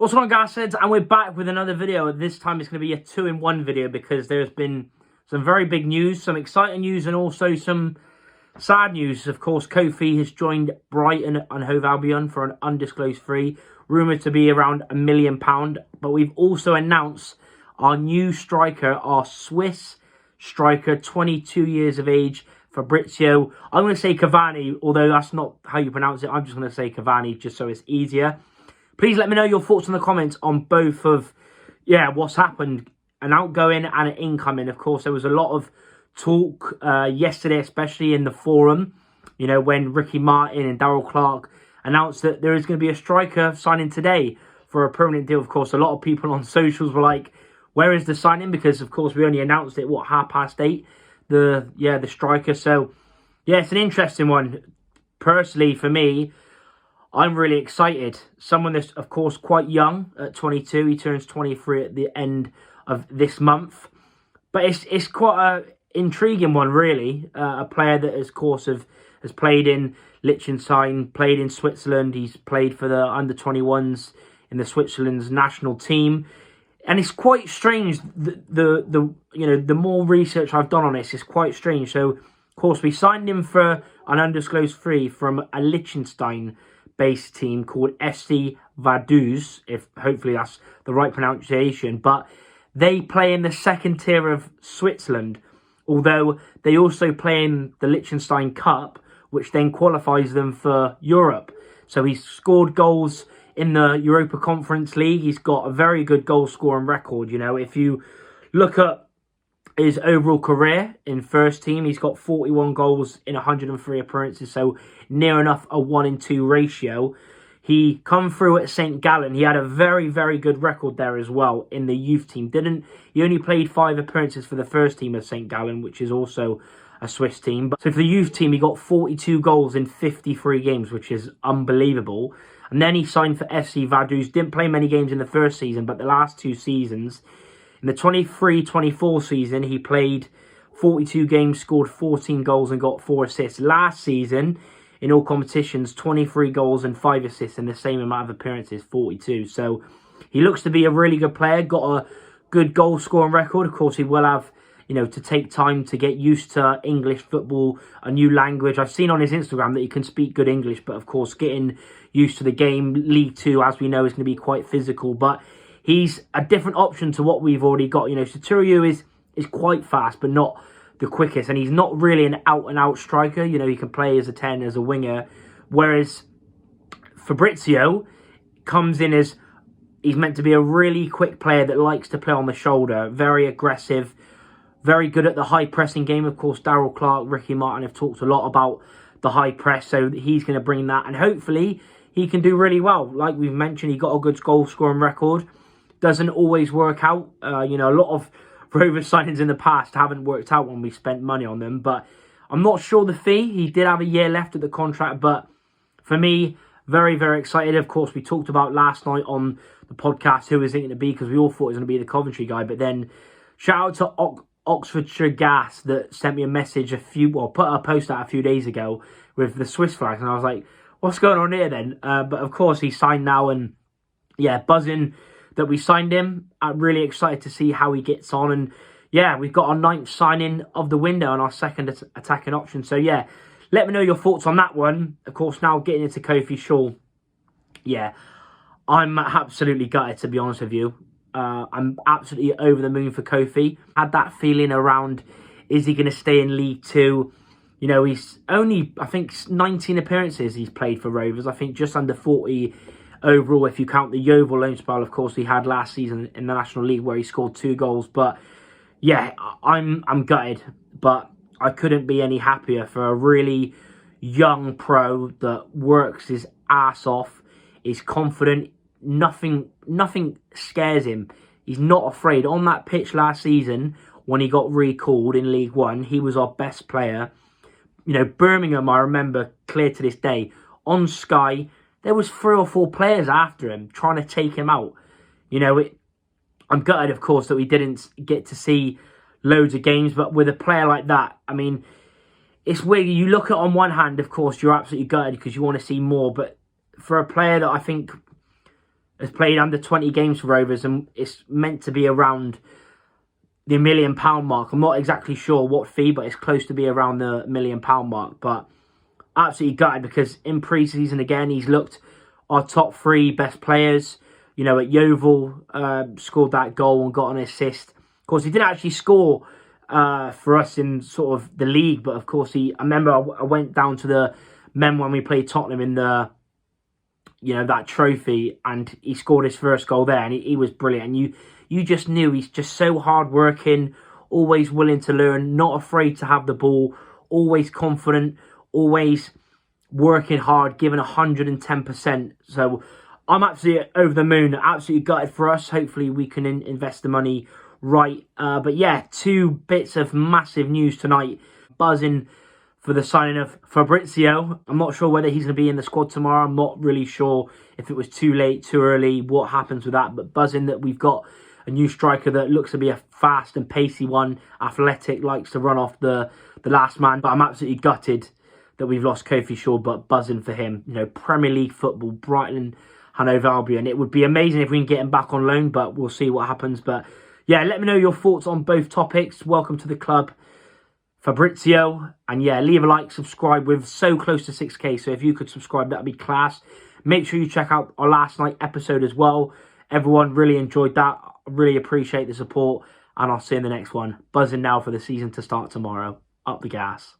What's going on, guys? And we're back with another video. This time it's going to be a 2-in-1 video because there's been some very big news, some exciting news, and also some sad news. Of course, Kofi has joined Brighton and Hove Albion for an undisclosed fee, rumoured to be around £1 million. But we've also announced our new striker, our Swiss striker, 22 years of age, Fabrizio. I'm going to say Cavegn, although that's not how you pronounce it. I'm just going to say Cavegn just so it's easier. Please let me know your thoughts in the comments on both of, what's happened, an outgoing and an incoming. Of course, there was a lot of talk yesterday, especially in the forum, when Ricky Martin and Daryl Clark announced that there is going to be a striker signing today for a permanent deal. Of course, a lot of people on socials were like, where is the signing? Because, of course, we only announced it, 8:30, the striker. So, it's an interesting one. Personally, for me, I'm really excited. Someone that's, of course, quite young at 22. He turns 23 at the end of this month. But it's quite an intriguing one, really. A player that, of course, has played in Liechtenstein, played in Switzerland. He's played for the under-21s in the Switzerland's national team. And it's quite strange. The more research I've done on this, it's quite strange. So, of course, we signed him for an undisclosed fee from a Liechtenstein-based team called FC Vaduz, if hopefully that's the right pronunciation. But they play in the second tier of Switzerland, although they also play in the Liechtenstein Cup, which then qualifies them for Europe. So he's scored goals in the Europa Conference League. He's got a very good goal scoring record. If you look at his overall career in first team, he's got 41 goals in 103 appearances, so near enough a 1-in-2 ratio. He come through at St. Gallen. He had a very, very good record there as well in the youth team. He only played 5 appearances for the first team of St. Gallen, which is also a Swiss team. But so for the youth team, he got 42 goals in 53 games, which is unbelievable. And then he signed for FC Vaduz. Didn't play many games in the first season, but the last 2 seasons, in the 23-24 season, he played 42 games, scored 14 goals and got 4 assists. Last season, in all competitions, 23 goals and 5 assists in the same amount of appearances, 42. So he looks to be a really good player, got a good goal scoring record. Of course, he will have, to take time to get used to English football, a new language. I've seen on his Instagram that he can speak good English, but of course, getting used to the game. League 2, as we know, is going to be quite physical, but he's a different option to what we've already got. Sotiriou is quite fast, but not the quickest, and he's not really an out-and-out striker. He can play as a 10, as a winger, whereas Fabrizio comes in as, he's meant to be a really quick player that likes to play on the shoulder, very aggressive, very good at the high-pressing game. Of course, Daryl Clark, Ricky Martin have talked a lot about the high press, so he's going to bring that, and hopefully he can do really well. Like we've mentioned, he got a good goal-scoring record. Doesn't always work out. A lot of Rovers signings in the past haven't worked out when we spent money on them, but I'm not sure the fee. He did have a year left of the contract, but for me, very, very excited. Of course, we talked about last night on the podcast who is it going to be, because we all thought it was going to be the Coventry guy, but then shout out to Oxfordshire Gas that sent me a message put a post out a few days ago with the Swiss flags, and I was like, what's going on here then? But of course, he's signed now, and buzzing that we signed him. I'm really excited to see how he gets on, and we've got our 9th signing of the window and our second attacking option. So let me know your thoughts on that one. Of course, now getting into Kofi Shaw, I'm absolutely gutted, to be honest with you. I'm absolutely over the moon for Kofi. Had that feeling around, is he going to stay in League 2? He's only, I think, 19 appearances he's played for Rovers. I think just under 40 overall, if you count the Yeovil loan spell, of course, he had last season in the National League where he scored 2 goals. But I'm gutted, but I couldn't be any happier for a really young pro that works his ass off, is confident. Nothing scares him. He's not afraid. On that pitch last season, when he got recalled in League 1, he was our best player. Birmingham, I remember clear to this day, on Sky, there was 3 or 4 players after him trying to take him out. I'm gutted, of course, that we didn't get to see loads of games, but with a player like that, I mean, it's weird. You look at, on one hand, of course, you're absolutely gutted because you want to see more, but for a player that I think has played under 20 games for Rovers, and it's meant to be around the £1 million mark. I'm not exactly sure what fee, but it's close to be around the £1 million mark. But absolutely gutted, because in pre-season again, he's looked our top 3 best players. You know, at Yeovil, scored that goal and got an assist. Of course, he didn't actually score for us in sort of the league, but of course I remember I went down to the men when we played Tottenham in the, you know, that trophy, and he scored his first goal there, and he was brilliant. And you just knew he's just so hard-working, always willing to learn, not afraid to have the ball, always confident, always working hard, giving 110%. So I'm absolutely over the moon, absolutely gutted for us. Hopefully we can invest the money right. But yeah, 2 bits of massive news tonight. Buzzing for the signing of Fabrizio. I'm not sure whether he's going to be in the squad tomorrow. I'm not really sure if it was too late, too early, what happens with that. But buzzing that we've got a new striker that looks to be a fast and pacey one, athletic, likes to run off the last man. But I'm absolutely gutted that we've lost Kofi Shaw, but buzzing for him. You know, Premier League football, Brighton, Hanover Albion. It would be amazing if we can get him back on loan, but we'll see what happens. But yeah, let me know your thoughts on both topics. Welcome to the club, Fabrizio. And yeah, leave a like, subscribe. We're so close to 6K, so if you could subscribe, that'd be class. Make sure you check out our last night episode as well. Everyone really enjoyed that. I really appreciate the support, and I'll see you in the next one. Buzzing now for the season to start tomorrow. Up the gas.